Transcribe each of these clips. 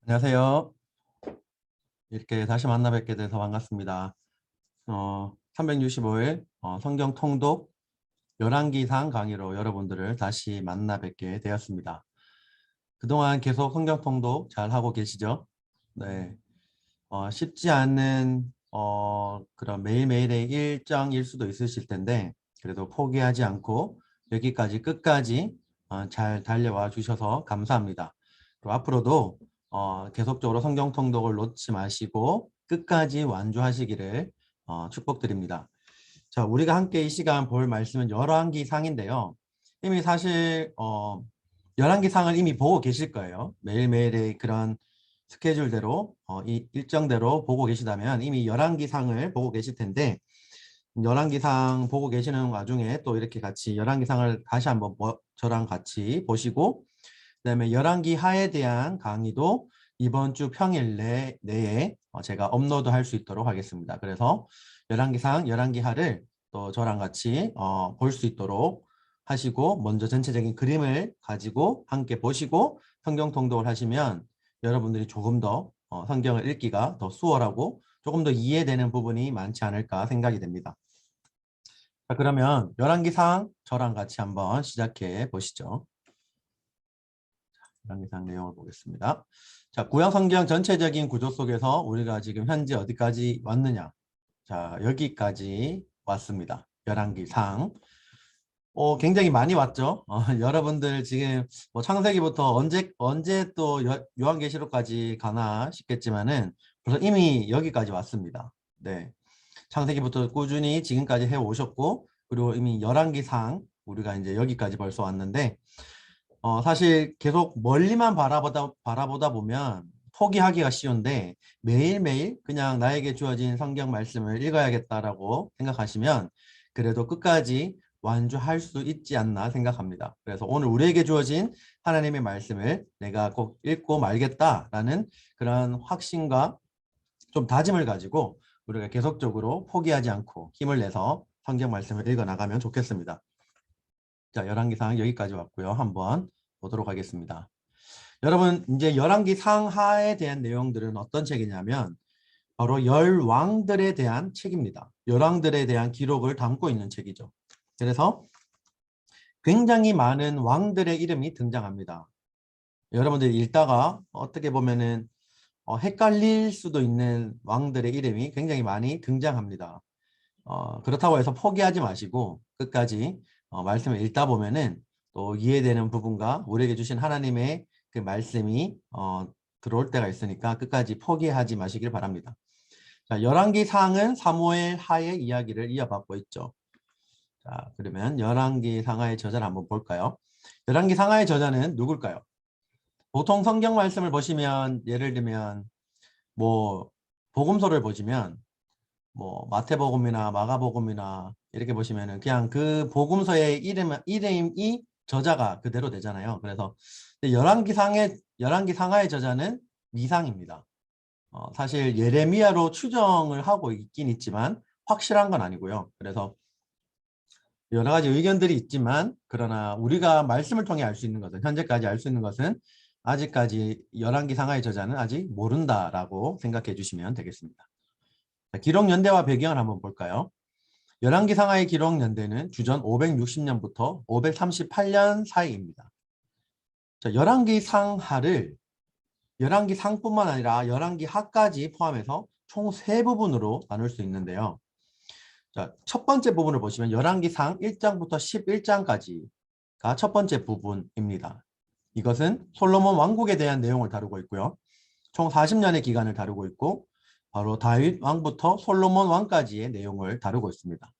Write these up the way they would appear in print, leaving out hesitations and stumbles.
안녕하세요. 이렇게 다시 만나 뵙게 돼서 반갑습니다. 365일 성경 통독 열왕기상 강의로 여러분들을 다시 만나 뵙게 되었습니다. 그동안 계속 성경 통독 잘 하고 계시죠? 네. 쉽지 않은 그런 매일매일의 일정일 수도 있으실 텐데 그래도 포기하지 않고 여기까지 끝까지 잘 달려와 주셔서 감사합니다. 그리고 앞으로도 계속적으로 성경 통독을 놓지 마시고 끝까지 완주하시기를 축복드립니다. 자, 우리가 함께 이 시간 볼 말씀은 열왕기상인데요. 이미 사실 열왕기상을 이미 보고 계실 거예요. 매일매일의 그런 스케줄대로 이 일정대로 보고 계시다면 이미 열왕기상을 보고 계실 텐데 열왕기상 보고 계시는 와중에 또 이렇게 같이 열왕기상을 다시 한번 저랑 같이 보시고 그다음에 열왕기하에 대한 강의도 이번 주 평일 내에 제가 업로드 할 수 있도록 하겠습니다. 그래서 열왕기상, 열왕기하를 또 저랑 같이 볼 수 있도록 하시고 먼저 전체적인 그림을 가지고 함께 보시고 성경 통독을 하시면 여러분들이 조금 더 성경을 읽기가 더 수월하고 조금 더 이해되는 부분이 많지 않을까 생각이 됩니다. 자, 그러면 열왕기상 저랑 같이 한번 시작해 보시죠. 열왕기상 내용을 보겠습니다. 자, 구약 성경 전체적인 구조 속에서 우리가 지금 현재 어디까지 왔느냐? 자, 여기까지 왔습니다. 열왕기상. 굉장히 많이 왔죠. 여러분들 지금 뭐 창세기부터 언제 또 요한계시록까지 가나 싶겠지만은 벌써 이미 여기까지 왔습니다. 네. 창세기부터 꾸준히 지금까지 해 오셨고 그리고 이미 열왕기상 우리가 이제 여기까지 벌써 왔는데 사실 계속 멀리만 바라보다 보면 포기하기가 쉬운데 매일매일 그냥 나에게 주어진 성경 말씀을 읽어야겠다라고 생각하시면 그래도 끝까지 완주할 수 있지 않나 생각합니다. 그래서 오늘 우리에게 주어진 하나님의 말씀을 내가 꼭 읽고 말겠다라는 그런 확신과 좀 다짐을 가지고 우리가 계속적으로 포기하지 않고 힘을 내서 성경 말씀을 읽어 나가면 좋겠습니다. 자, 열왕기상 여기까지 왔고요. 한번 보도록 하겠습니다. 여러분, 이제 열왕기상 하에 대한 내용들은 어떤 책이냐면 바로 열왕들에 대한 책입니다. 열왕들에 대한 기록을 담고 있는 책이죠. 그래서 굉장히 많은 왕들의 이름이 등장합니다. 여러분들이 읽다가 어떻게 보면은 헷갈릴 수도 있는 왕들의 이름이 굉장히 많이 등장합니다. 그렇다고 해서 포기하지 마시고 끝까지 말씀을 읽다 보면은 또 이해되는 부분과 우리에게 주신 하나님의 그 말씀이 들어올 때가 있으니까 끝까지 포기하지 마시길 바랍니다. 자, 열왕기상은 사무엘 하의 이야기를 이어받고 있죠. 자, 그러면 열왕기상하의 저자를 한번 볼까요? 열왕기상하의 저자는 누굴까요? 보통 성경 말씀을 보시면 예를 들면 뭐 복음서를 보시면 뭐 마태복음이나 마가복음이나 이렇게 보시면은 그냥 그 복음서의 이름이 저자가 그대로 되잖아요. 그래서 열왕기상하의 저자는 미상입니다. 사실 예레미야로 추정을 하고 있긴 있지만 확실한 건 아니고요. 그래서 여러 가지 의견들이 있지만 그러나 우리가 말씀을 통해 알 수 있는 것은 현재까지 알 수 있는 것은 아직까지 열왕기상하의 저자는 아직 모른다라고 생각해 주시면 되겠습니다. 자, 기록 연대와 배경을 한번 볼까요? 열왕기상하의 기록 연대는 주전 560년부터 538년 사이입니다. 자, 열왕기상뿐만 아니라 열왕기하까지 포함해서 총 세 부분으로 나눌 수 있는데요. 자, 첫 번째 부분을 보시면 열왕기상 1장부터 11장까지가 첫 번째 부분입니다. 이것은 솔로몬 왕국에 대한 내용을 다루고 있고요. 총 40년의 기간을 다루고 있고 바로 다윗 왕부터 솔로몬 왕까지의 내용을 다루고 있습니다.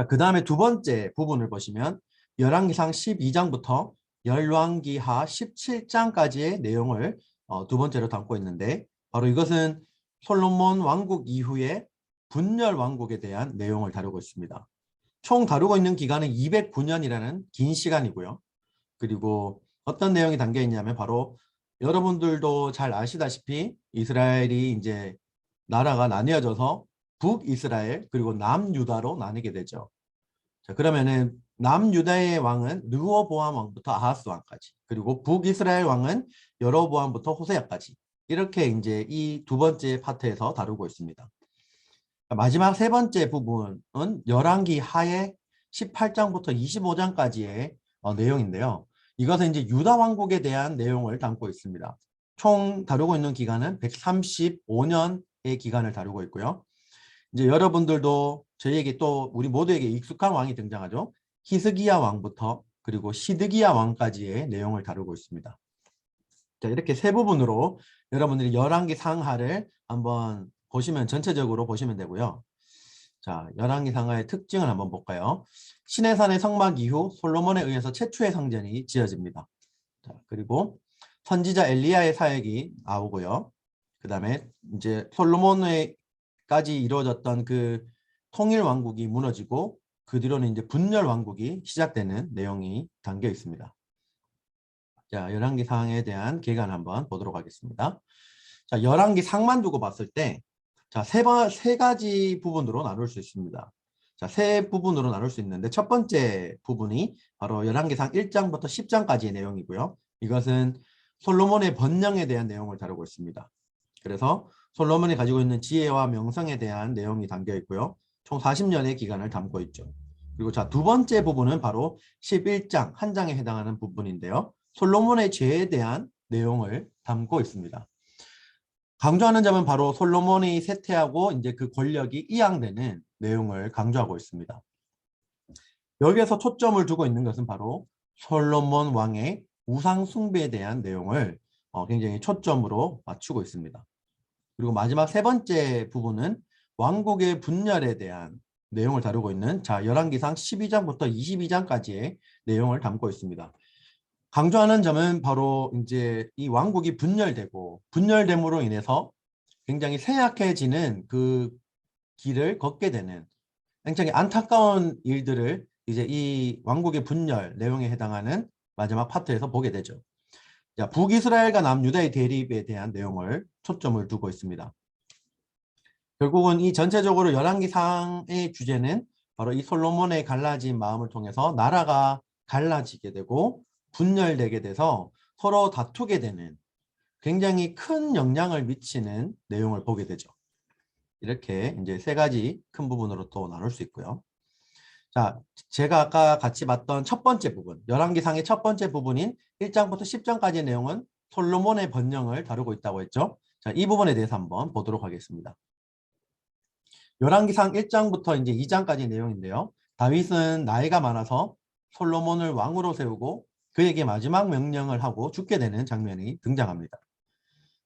그 다음에 두 번째 부분을 보시면 열왕기상 12장부터 열왕기하 17장까지의 내용을 두 번째로 담고 있는데 바로 이것은 솔로몬 왕국 이후에 분열 왕국에 대한 내용을 다루고 있습니다. 총 다루고 있는 기간은 209년이라는 긴 시간이고요. 그리고 어떤 내용이 담겨 있냐면 바로 여러분들도 잘 아시다시피 이스라엘이 이제 나라가 나뉘어져서 북이스라엘 그리고 남유다로 나뉘게 되죠. 자, 그러면은 남유다의 왕은 르호보암 왕부터 아하스 왕까지, 그리고 북이스라엘 왕은 여로보암부터 호세아까지, 이렇게 이제 이 두 번째 파트에서 다루고 있습니다. 마지막 세 번째 부분은 열왕기 하의 18장부터 25장까지의 내용인데요. 이것은 이제 유다 왕국에 대한 내용을 담고 있습니다. 총 다루고 있는 기간은 135년의 기간을 다루고 있고요. 이제 여러분들도 저희에게 또 우리 모두에게 익숙한 왕이 등장하죠. 히스기야 왕부터 그리고 시드기야 왕까지의 내용을 다루고 있습니다. 자, 이렇게 세 부분으로 여러분들이 열왕기 상하를 한번 보시면 전체적으로 보시면 되고요. 자, 열왕기 상하의 특징을 한번 볼까요? 시내산의 성막 이후 솔로몬에 의해서 최초의 성전이 지어집니다. 자, 그리고 선지자 엘리야의 사역이 나오고요. 그 다음에 이제 솔로몬에까지 이루어졌던 그 통일 왕국이 무너지고 그 뒤로는 이제 분열 왕국이 시작되는 내용이 담겨 있습니다. 자, 열왕기 상에 대한 계간 한번 보도록 하겠습니다. 자, 열왕기 상만 두고 봤을 때, 자, 세 가지 부분으로 나눌 수 있습니다. 자, 세 부분으로 나눌 수 있는데, 첫 번째 부분이 바로 열왕기상 1장부터 10장까지의 내용이고요. 이것은 솔로몬의 번영에 대한 내용을 다루고 있습니다. 그래서 솔로몬이 가지고 있는 지혜와 명성에 대한 내용이 담겨 있고요. 총 40년의 기간을 담고 있죠. 그리고 자, 두 번째 부분은 바로 11장, 한 장에 해당하는 부분인데요. 솔로몬의 죄에 대한 내용을 담고 있습니다. 강조하는 점은 바로 솔로몬이 쇠퇴하고 이제 그 권력이 이양되는 내용을 강조하고 있습니다. 여기에서 초점을 두고 있는 것은 바로 솔로몬 왕의 우상 숭배에 대한 내용을 굉장히 초점으로 맞추고 있습니다. 그리고 마지막 세 번째 부분은 왕국의 분열에 대한 내용을 다루고 있는 자, 열왕기상 12장부터 22장까지의 내용을 담고 있습니다. 강조하는 점은 바로 이제 이 왕국이 분열되고 분열됨으로 인해서 굉장히 쇠약해지는 그 길을 걷게 되는 굉장히 안타까운 일들을 이제 이 왕국의 분열 내용에 해당하는 마지막 파트에서 보게 되죠. 자, 북이스라엘과 남유다의 대립에 대한 내용을 초점을 두고 있습니다. 결국은 이 전체적으로 열왕기상의 주제는 바로 이 솔로몬의 갈라진 마음을 통해서 나라가 갈라지게 되고 분열되게 돼서 서로 다투게 되는 굉장히 큰 영향을 미치는 내용을 보게 되죠. 이렇게 이제 세 가지 큰 부분으로 또 나눌 수 있고요. 자, 제가 아까 같이 봤던 첫 번째 부분, 열왕기상의 첫 번째 부분인 1장부터 10장까지의 내용은 솔로몬의 번영을 다루고 있다고 했죠. 자, 이 부분에 대해서 한번 보도록 하겠습니다. 열왕기상 1장부터 이제 2장까지 내용인데요. 다윗은 나이가 많아서 솔로몬을 왕으로 세우고 그에게 마지막 명령을 하고 죽게 되는 장면이 등장합니다.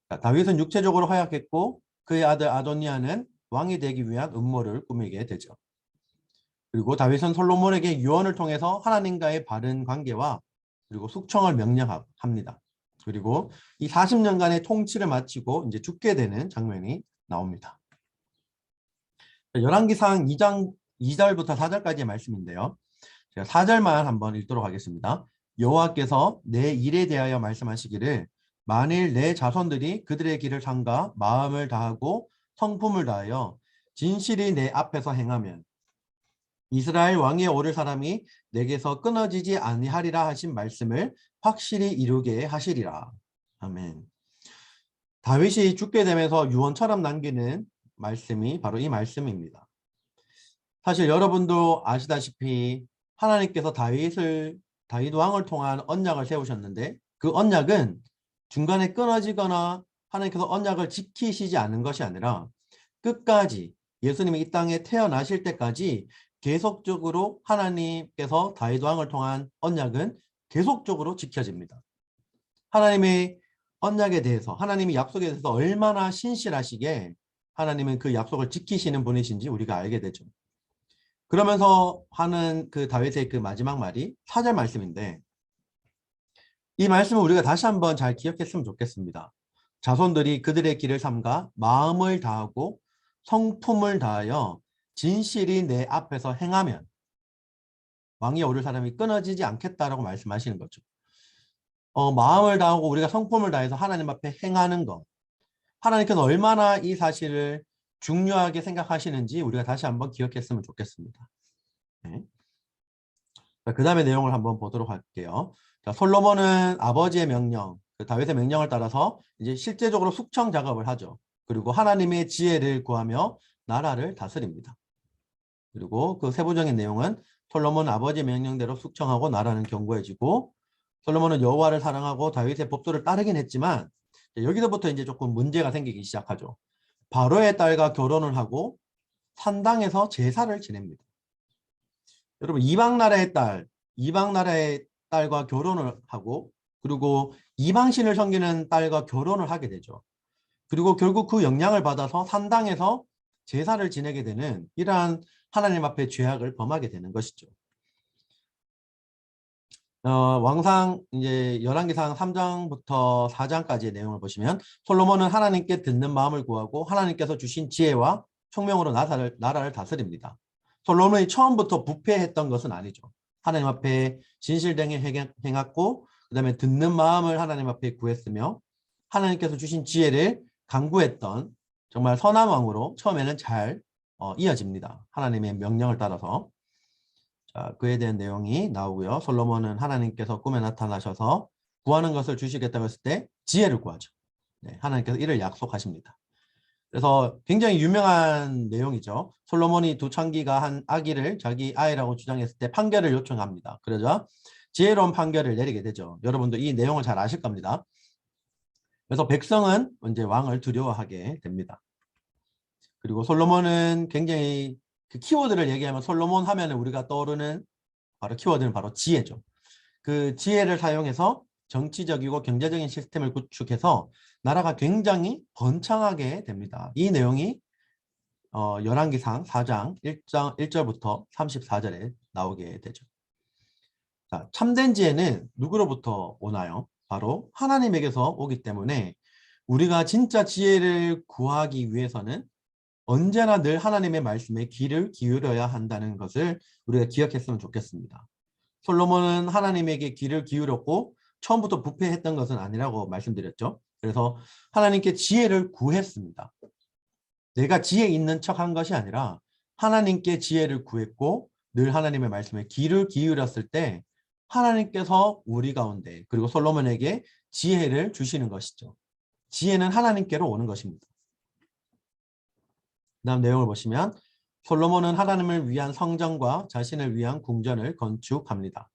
자, 다윗은 육체적으로 허약했고 그의 아들 아도니아는 왕이 되기 위한 음모를 꾸미게 되죠. 그리고 다윗은 솔로몬에게 유언을 통해서 하나님과의 바른 관계와 그리고 숙청을 명령합니다. 그리고 이 40년간의 통치를 마치고 이제 죽게 되는 장면이 나옵니다. 열왕기상 2장 2절부터 4절까지의 말씀인데요. 제가 4절만 한번 읽도록 하겠습니다. 여호와께서 내 일에 대하여 말씀하시기를 만일 내 자손들이 그들의 길을 삼가 마음을 다하고 성품을 다하여 진실이 내 앞에서 행하면 이스라엘 왕위에 오를 사람이 내게서 끊어지지 아니하리라 하신 말씀을 확실히 이루게 하시리라. 아멘. 다윗이 죽게 되면서 유언처럼 남기는 말씀이 바로 이 말씀입니다. 사실 여러분도 아시다시피 하나님께서 다윗 왕을 통한 언약을 세우셨는데 그 언약은 중간에 끊어지거나 하나님께서 언약을 지키시지 않는 것이 아니라 끝까지 예수님이 이 땅에 태어나실 때까지 계속적으로 하나님께서 다윗 왕을 통한 언약은 계속적으로 지켜집니다. 하나님의 언약에 대해서 하나님의 약속에 대해서 얼마나 신실하시게 하나님은 그 약속을 지키시는 분이신지 우리가 알게 되죠. 그러면서 하는 그 다윗의 그 마지막 말이 4절 말씀인데 이 말씀을 우리가 다시 한번 잘 기억했으면 좋겠습니다. 자손들이 그들의 길을 삼가 마음을 다하고 성품을 다하여 진실이 내 앞에서 행하면 왕위에 오를 사람이 끊어지지 않겠다라고 말씀하시는 거죠. 마음을 다하고 우리가 성품을 다해서 하나님 앞에 행하는 것. 하나님께서 얼마나 이 사실을 중요하게 생각하시는지 우리가 다시 한번 기억했으면 좋겠습니다. 네. 그 다음에 내용을 한번 보도록 할게요. 자, 솔로몬은 아버지의 명령, 그 다윗의 명령을 따라서 이제 실제적으로 숙청 작업을 하죠. 그리고 하나님의 지혜를 구하며 나라를 다스립니다. 그리고 그 세부적인 내용은 솔로몬은 아버지의 명령대로 숙청하고 나라는 견고해지고, 솔로몬은 여호와를 사랑하고 다윗의 법도를 따르긴 했지만 여기서부터 이제 조금 문제가 생기기 시작하죠. 바로의 딸과 결혼을 하고 산당에서 제사를 지냅니다. 여러분, 이방 나라의 딸과 결혼을 하고, 그리고 이방신을 섬기는 딸과 결혼을 하게 되죠. 그리고 결국 그 영향을 받아서 산당에서 제사를 지내게 되는 이러한 하나님 앞에 죄악을 범하게 되는 것이죠. 왕상 이제 열왕기상 3장부터 4장까지의 내용을 보시면 솔로몬은 하나님께 듣는 마음을 구하고 하나님께서 주신 지혜와 총명으로 나라를 다스립니다. 솔로몬이 처음부터 부패했던 것은 아니죠. 하나님 앞에 진실되게 행했고, 그 다음에 듣는 마음을 하나님 앞에 구했으며 하나님께서 주신 지혜를 간구했던 정말 선한 왕으로 처음에는 잘 이어집니다. 하나님의 명령을 따라서. 자, 그에 대한 내용이 나오고요. 솔로몬은 하나님께서 꿈에 나타나셔서 구하는 것을 주시겠다고 했을 때 지혜를 구하죠. 네, 하나님께서 이를 약속하십니다. 그래서 굉장히 유명한 내용이죠. 솔로몬이 두창기가 한 아기를 자기 아이라고 주장했을 때 판결을 요청합니다. 그러자 지혜로운 판결을 내리게 되죠. 여러분도 이 내용을 잘 아실 겁니다. 그래서 백성은 이제 왕을 두려워하게 됩니다. 그리고 솔로몬은 굉장히 그 키워드를 얘기하면 솔로몬 하면 우리가 떠오르는 바로 키워드는 바로 지혜죠. 그 지혜를 사용해서 정치적이고 경제적인 시스템을 구축해서 나라가 굉장히 번창하게 됩니다. 이 내용이 열왕기상 4장 1절부터 34절에 나오게 되죠. 자, 참된 지혜는 누구로부터 오나요? 바로 하나님에게서 오기 때문에 우리가 진짜 지혜를 구하기 위해서는 언제나 늘 하나님의 말씀에 귀를 기울여야 한다는 것을 우리가 기억했으면 좋겠습니다. 솔로몬은 하나님에게 귀를 기울였고 처음부터 부패했던 것은 아니라고 말씀드렸죠. 그래서 하나님께 지혜를 구했습니다. 내가 지혜 있는 척한 것이 아니라 하나님께 지혜를 구했고 늘 하나님의 말씀에 귀를 기울였을 때 하나님께서 우리 가운데 그리고 솔로몬에게 지혜를 주시는 것이죠. 지혜는 하나님께로 오는 것입니다. 다음 내용을 보시면 솔로몬은 하나님을 위한 성전과 자신을 위한 궁전을 건축합니다.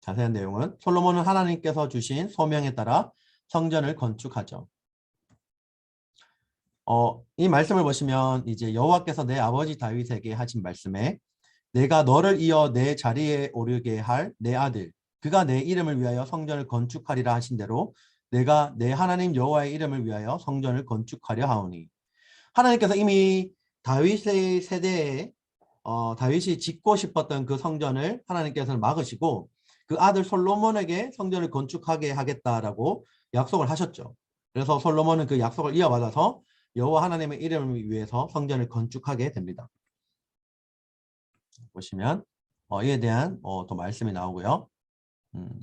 자세한 내용은 솔로몬은 하나님께서 주신 소명에 따라 성전을 건축하죠. 이 말씀을 보시면 이제 여호와께서 내 아버지 다윗에게 하신 말씀에 내가 너를 이어 내 자리에 오르게 할 내 아들 그가 내 이름을 위하여 성전을 건축하리라 하신 대로 내가 내 하나님 여호와의 이름을 위하여 성전을 건축하려 하오니, 하나님께서 이미 다윗의 세대에 다윗이 짓고 싶었던 그 성전을 하나님께서 막으시고 그 아들 솔로몬에게 성전을 건축하게 하겠다라고 약속을 하셨죠. 그래서 솔로몬은 그 약속을 이어받아서 여호와 하나님의 이름을 위해서 성전을 건축하게 됩니다. 보시면 이에 대한 또 말씀이 나오고요.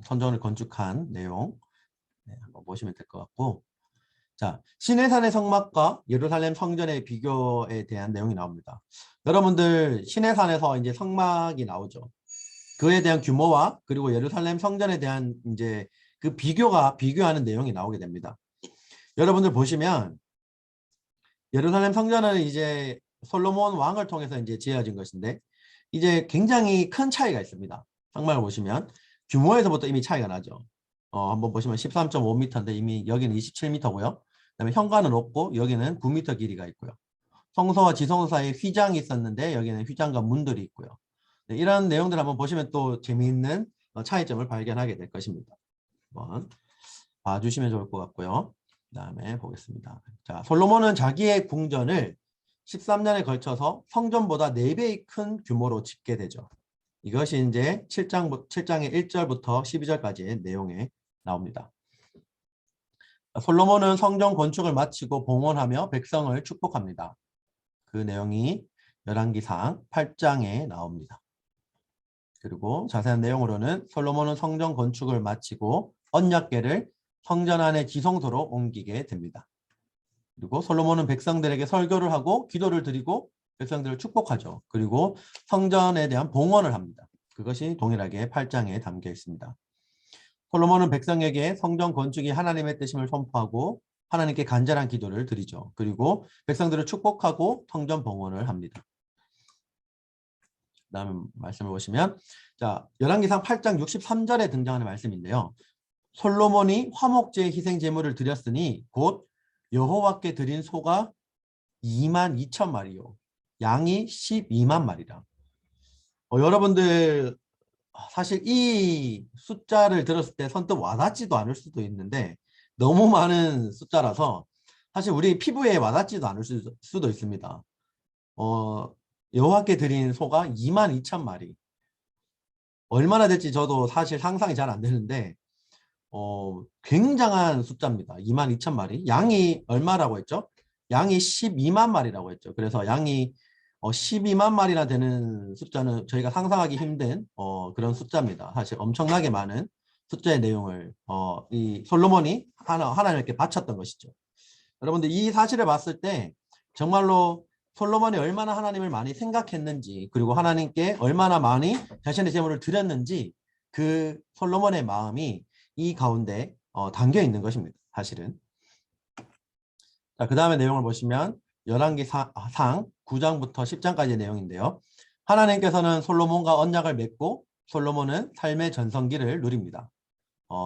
성전을 건축한 내용 한번 보시면 될 것 같고, 자, 시내산의 성막과 예루살렘 성전의 비교에 대한 내용이 나옵니다. 여러분들 시내산에서 이제 성막이 나오죠. 그에 대한 규모와 그리고 예루살렘 성전에 대한 이제 그 비교하는 내용이 나오게 됩니다. 여러분들 보시면 예루살렘 성전은 이제 솔로몬 왕을 통해서 이제 지어진 것인데 이제 굉장히 큰 차이가 있습니다. 성막을 보시면 규모에서부터 이미 차이가 나죠. 한번 보시면 13.5m인데 이미 여기는 27m고요. 그다음에 현관은 없고 여기는 9m 길이가 있고요. 성소와 지성소 사이에 휘장이 있었는데 여기는 휘장과 문들이 있고요. 네, 이런 내용들 한번 보시면 또 재미있는 차이점을 발견하게 될 것입니다. 한번 봐주시면 좋을 것 같고요. 그 다음에 보겠습니다. 자, 솔로몬은 자기의 궁전을 13년에 걸쳐서 성전보다 4배의 큰 규모로 짓게 되죠. 이것이 이제 7장의 1절부터 12절까지의 내용에 나옵니다. 솔로몬은 성전 건축을 마치고 봉헌하며 백성을 축복합니다. 그 내용이 열왕기상 8장에 나옵니다. 그리고 자세한 내용으로는 솔로몬은 성전 건축을 마치고 언약궤를 성전 안의 지성소로 옮기게 됩니다. 그리고 솔로몬은 백성들에게 설교를 하고 기도를 드리고 백성들을 축복하죠. 그리고 성전에 대한 봉헌을 합니다. 그것이 동일하게 8장에 담겨 있습니다. 솔로몬은 백성에게 성전 건축이 하나님의 뜻임을 선포하고 하나님께 간절한 기도를 드리죠. 그리고 백성들을 축복하고 성전 봉헌을 합니다. 다음 말씀을 보시면 자, 열왕기상 8장 63절에 등장하는 말씀인데요. 솔로몬이 화목제 희생 제물을 드렸으니 곧 여호와께 드린 소가 22,000마리요 양이 12만 마리라. 여러분들 사실 이 숫자를 들었을 때 선뜻 와닿지도 않을 수도 있는데 너무 많은 숫자라서 사실 우리 피부에 와닿지도 않을 수도 있습니다. 여호와께 드린 소가 22,000마리. 얼마나 될지 저도 사실 상상이 잘 안 되는데 굉장한 숫자입니다. 22,000마리. 양이 얼마라고 했죠? 양이 12만 마리라고 했죠. 그래서 양이 12만 마리나 되는 숫자는 저희가 상상하기 힘든 그런 숫자입니다. 사실 엄청나게 많은 숫자의 내용을 이 솔로몬이 하나님께 바쳤던 것이죠. 여러분들 이 사실을 봤을 때 정말로 솔로몬이 얼마나 하나님을 많이 생각했는지 그리고 하나님께 얼마나 많이 자신의 제물을 드렸는지 그 솔로몬의 마음이 이 가운데 담겨 있는 것입니다. 사실은. 자, 그 다음에 내용을 보시면 열왕기상 9장부터 10장까지의 내용인데요. 하나님께서는 솔로몬과 언약을 맺고 솔로몬은 삶의 전성기를 누립니다.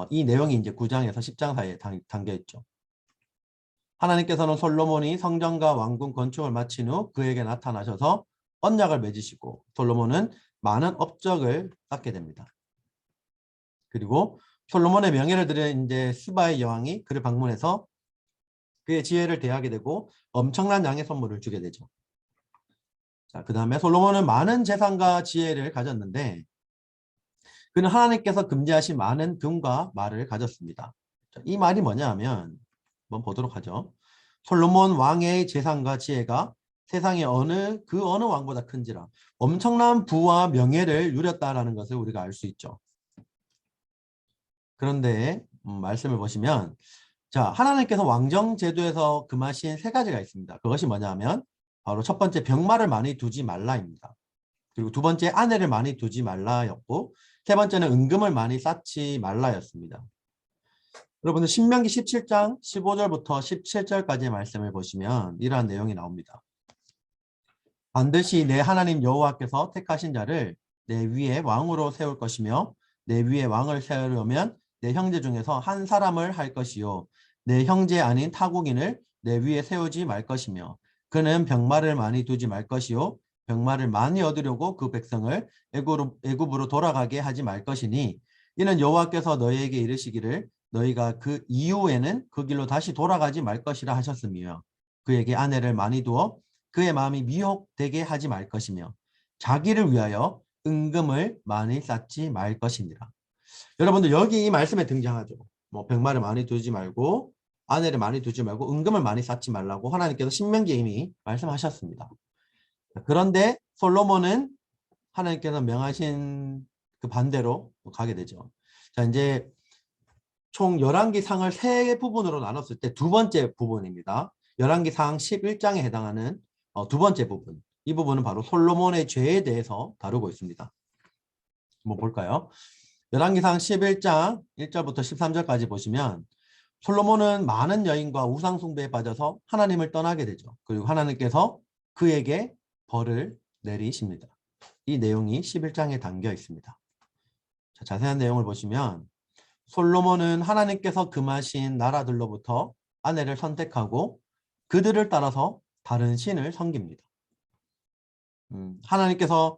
이 내용이 이제 9장에서 10장 사이에 담겨 있죠. 하나님께서는 솔로몬이 성전과 왕궁 건축을 마친 후 그에게 나타나셔서 언약을 맺으시고 솔로몬은 많은 업적을 쌓게 됩니다. 그리고 솔로몬의 명예를 들은 이제 스바의 여왕이 그를 방문해서 그의 지혜를 대하게 되고 엄청난 양의 선물을 주게 되죠. 자, 그 다음에 솔로몬은 많은 재산과 지혜를 가졌는데 그는 하나님께서 금지하신 많은 금과 말을 가졌습니다. 자, 이 말이 뭐냐 하면 한번 보도록 하죠. 솔로몬 왕의 재산과 지혜가 세상의 그 어느 왕보다 큰지라 엄청난 부와 명예를 누렸다라는 것을 우리가 알 수 있죠. 그런데 말씀을 보시면 자, 하나님께서 왕정 제도에서 금하신 세 가지가 있습니다. 그것이 뭐냐면 바로 첫 번째 병마를 많이 두지 말라입니다. 그리고 두 번째 아내를 많이 두지 말라였고 세 번째는 은금을 많이 쌓지 말라였습니다. 여러분들 신명기 17장 15절부터 17절까지의 말씀을 보시면 이러한 내용이 나옵니다. 반드시 내 하나님 여호와께서 택하신 자를 내 위에 왕으로 세울 것이며 내 위에 왕을 세우려면 내 형제 중에서 한 사람을 할 것이요 내 형제 아닌 타국인을 내 위에 세우지 말 것이며 그는 병마를 많이 두지 말 것이요 병마를 많이 얻으려고 그 백성을 애굽으로 돌아가게 하지 말 것이니 이는 여호와께서 너희에게 이르시기를 너희가 그 이후에는 그 길로 다시 돌아가지 말 것이라 하셨으며 그에게 아내를 많이 두어 그의 마음이 미혹되게 하지 말 것이며 자기를 위하여 은금을 많이 쌓지 말 것이니라. 여러분들 여기 이 말씀에 등장하죠. 뭐 병마를 많이 두지 말고 아내를 많이 두지 말고 은금을 많이 쌓지 말라고 하나님께서 신명기에 이미 말씀하셨습니다. 그런데 솔로몬은 하나님께서 명하신 그 반대로 가게 되죠. 자, 이제 총 11기상을 세 부분으로 나눴을 때 두 번째 부분입니다. 열왕기상 11장에 해당하는 두 번째 부분. 이 부분은 바로 솔로몬의 죄에 대해서 다루고 있습니다. 한번 볼까요? 열왕기상 11장 1절부터 13절까지 보시면 솔로몬은 많은 여인과 우상 숭배에 빠져서 하나님을 떠나게 되죠. 그리고 하나님께서 그에게 벌을 내리십니다. 이 내용이 11장에 담겨 있습니다. 자, 자세한 내용을 보시면 솔로몬은 하나님께서 금하신 나라들로부터 아내를 선택하고 그들을 따라서 다른 신을 섬깁니다. 하나님께서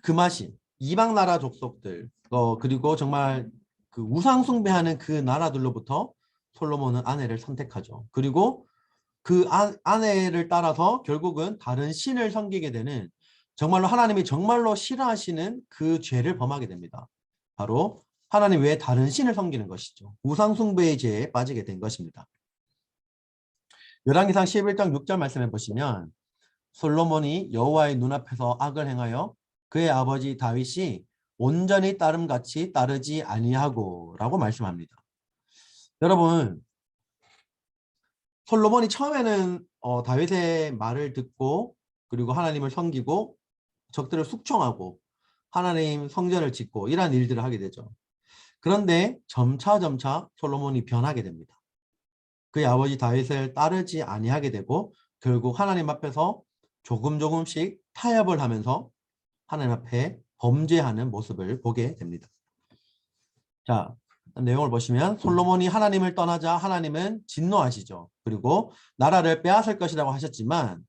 금하신 이방 나라 족속들 그리고 정말 그 우상 숭배하는 그 나라들로부터 솔로몬은 아내를 선택하죠. 그리고 그 아내를 따라서 결국은 다른 신을 섬기게 되는 정말로 하나님이 정말로 싫어하시는 그 죄를 범하게 됩니다. 바로 하나님 외에 다른 신을 섬기는 것이죠. 우상 숭배의 죄에 빠지게 된 것입니다. 열왕기상 11장 6절 말씀해 보시면 솔로몬이 여호와의 눈앞에서 악을 행하여 그의 아버지 다윗이 온전히 따름같이 따르지 아니하고 라고 말씀합니다. 여러분 솔로몬이 처음에는 다윗의 말을 듣고 그리고 하나님을 섬기고 적들을 숙청하고 하나님 성전을 짓고 이러한 일들을 하게 되죠. 그런데 점차 솔로몬이 변하게 됩니다. 그의 아버지 다윗을 따르지 아니하게 되고 결국 하나님 앞에서 조금씩 타협을 하면서 하나님 앞에 범죄하는 모습을 보게 됩니다. 자, 내용을 보시면 솔로몬이 하나님을 떠나자 하나님은 진노하시죠. 그리고 나라를 빼앗을 것이라고 하셨지만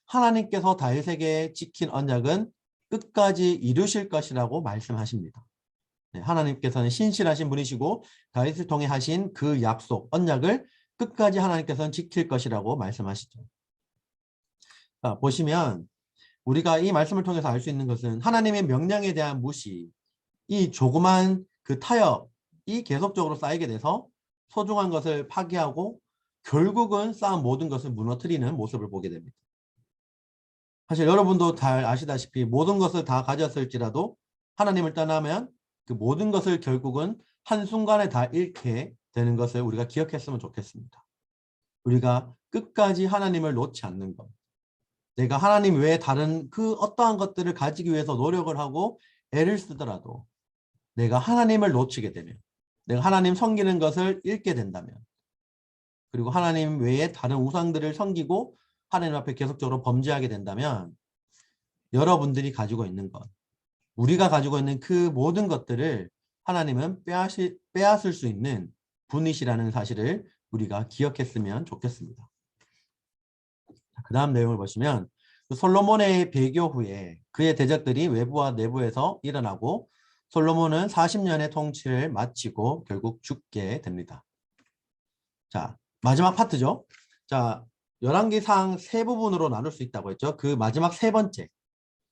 하나님께서 다윗에게 지킨 언약은 끝까지 이루실 것이라고 말씀하십니다. 네, 하나님께서는 신실하신 분이시고 다윗을 통해 하신 그 약속, 언약을 끝까지 하나님께서는 지킬 것이라고 말씀하시죠. 자, 보시면 우리가 이 말씀을 통해서 알 수 있는 것은 하나님의 명령에 대한 무시, 이 조그만 그 타협이 계속적으로 쌓이게 돼서 소중한 것을 파괴하고 결국은 쌓은 모든 것을 무너뜨리는 모습을 보게 됩니다. 사실 여러분도 잘 아시다시피 모든 것을 다 가졌을지라도 하나님을 떠나면 그 모든 것을 결국은 한순간에 다 잃게 되는 것을 우리가 기억했으면 좋겠습니다. 우리가 끝까지 하나님을 놓지 않는 것. 내가 하나님 외에 다른 그 어떠한 것들을 가지기 위해서 노력을 하고 애를 쓰더라도 내가 하나님을 놓치게 되면, 내가 하나님 섬기는 것을 잃게 된다면, 그리고 하나님 외에 다른 우상들을 섬기고 하나님 앞에 계속적으로 범죄하게 된다면 여러분들이 가지고 있는 것, 우리가 가지고 있는 그 모든 것들을 하나님은 빼앗을 수 있는 분이시라는 사실을 우리가 기억했으면 좋겠습니다. 그 다음 내용을 보시면 솔로몬의 배교 후에 그의 대적들이 외부와 내부에서 일어나고 솔로몬은 40년의 통치를 마치고 결국 죽게 됩니다. 자, 마지막 파트죠. 자, 열왕기상 세 부분으로 나눌 수 있다고 했죠. 그 마지막 세 번째,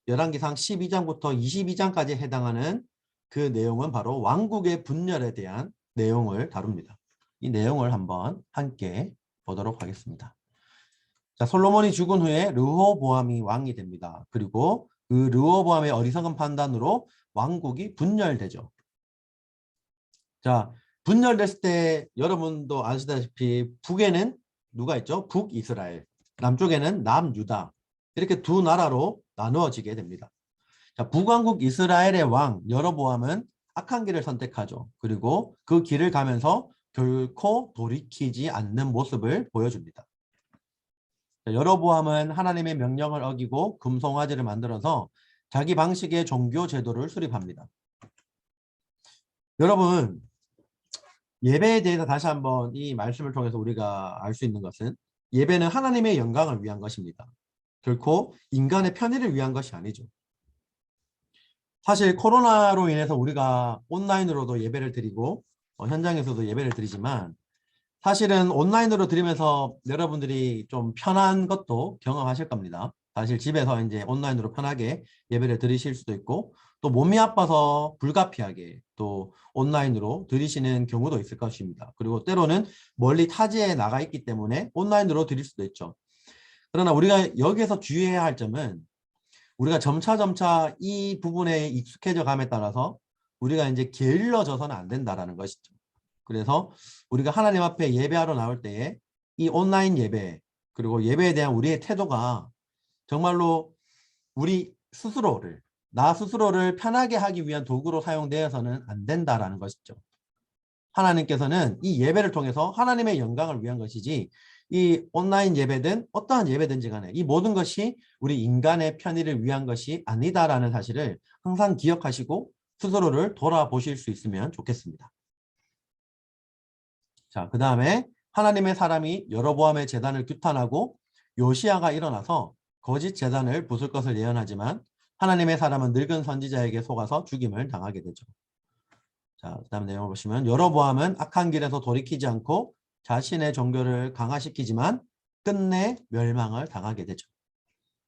열왕기상 12장부터 22장까지 해당하는 그 내용은 바로 왕국의 분열에 대한 내용을 다룹니다. 이 내용을 한번 함께 보도록 하겠습니다. 자, 솔로몬이 죽은 후에 르호보암이 왕이 됩니다. 그리고 그 르호보암의 어리석은 판단으로 왕국이 분열되죠. 자, 분열됐을 때 여러분도 아시다시피 북에는 누가 있죠? 북이스라엘, 남쪽에는 남유다, 이렇게 두 나라로 나누어지게 됩니다. 자, 북왕국 이스라엘의 왕 여로보암은 악한 길을 선택하죠. 그리고 그 길을 가면서 결코 돌이키지 않는 모습을 보여줍니다. 자, 여로보암은 하나님의 명령을 어기고 금송아지를 만들어서 자기 방식의 종교 제도를 수립합니다. 여러분, 예배에 대해서 다시 한번 이 말씀을 통해서 우리가 알 수 있는 것은 예배는 하나님의 영광을 위한 것입니다. 결코 인간의 편의를 위한 것이 아니죠. 사실 코로나로 인해서 우리가 온라인으로도 예배를 드리고 현장에서도 예배를 드리지만 사실은 온라인으로 드리면서 여러분들이 좀 편한 것도 경험하실 겁니다. 사실 집에서 이제 온라인으로 편하게 예배를 드리실 수도 있고 또 몸이 아파서 불가피하게 또 온라인으로 드리시는 경우도 있을 것입니다. 그리고 때로는 멀리 타지에 나가 있기 때문에 온라인으로 드릴 수도 있죠. 그러나 우리가 여기에서 주의해야 할 점은 우리가 점차 이 부분에 익숙해져 감에 따라서 우리가 이제 게을러져서는 안 된다라는 것이죠. 그래서 우리가 하나님 앞에 예배하러 나올 때에 이 온라인 예배 그리고 예배에 대한 우리의 태도가 정말로 우리 스스로를 나 스스로를 편하게 하기 위한 도구로 사용되어서는 안 된다라는 것이죠. 하나님께서는 이 예배를 통해서 하나님의 영광을 위한 것이지 이 온라인 예배든 어떠한 예배든지 간에 이 모든 것이 우리 인간의 편의를 위한 것이 아니다라는 사실을 항상 기억하시고 스스로를 돌아보실 수 있으면 좋겠습니다. 자, 그 다음에 하나님의 사람이 여로보암의 제단을 규탄하고 요시야가 일어나서 거짓 제단을 부술 것을 예언하지만 하나님의 사람은 늙은 선지자에게 속아서 죽임을 당하게 되죠. 자, 그 다음 내용을 보시면 여로보암은 악한 길에서 돌이키지 않고 자신의 종교를 강화시키지만 끝내 멸망을 당하게 되죠.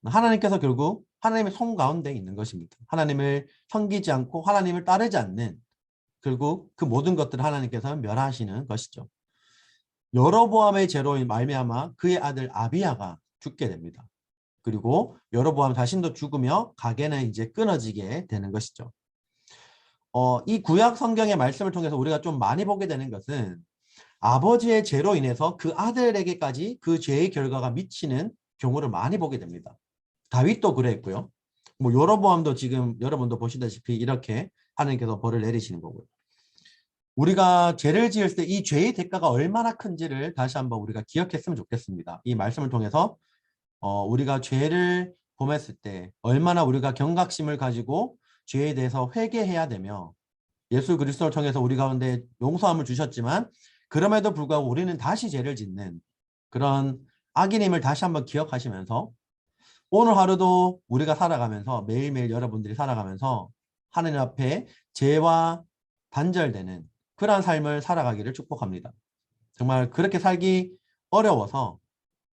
하나님께서 결국 하나님의 손 가운데 있는 것입니다. 하나님을 섬기지 않고 하나님을 따르지 않는 결국 그 모든 것들을 하나님께서는 멸하시는 것이죠. 여로보암의 죄로 말미암아 그의 아들 아비야가 죽게 됩니다. 그리고 여로보암 자신도 죽으며 가계는 이제 끊어지게 되는 것이죠. 이 구약 성경의 말씀을 통해서 우리가 좀 많이 보게 되는 것은 아버지의 죄로 인해서 그 아들에게까지 그 죄의 결과가 미치는 경우를 많이 보게 됩니다. 다윗도 그랬고요. 뭐 여로보암도 지금 여러분도 보시다시피 이렇게 하나님께서 벌을 내리시는 거고요. 우리가 죄를 지을 때 이 죄의 대가가 얼마나 큰지를 다시 한번 우리가 기억했으면 좋겠습니다. 이 말씀을 통해서 우리가 죄를 범했을 때 얼마나 우리가 경각심을 가지고 죄에 대해서 회개해야 되며 예수 그리스도를 통해서 우리 가운데 용서함을 주셨지만 그럼에도 불구하고 우리는 다시 죄를 짓는 그런 악인임을 다시 한번 기억하시면서 오늘 하루도 우리가 살아가면서 매일매일 여러분들이 살아가면서 하나님 앞에 죄와 단절되는 그러한 삶을 살아가기를 축복합니다. 정말 그렇게 살기 어려워서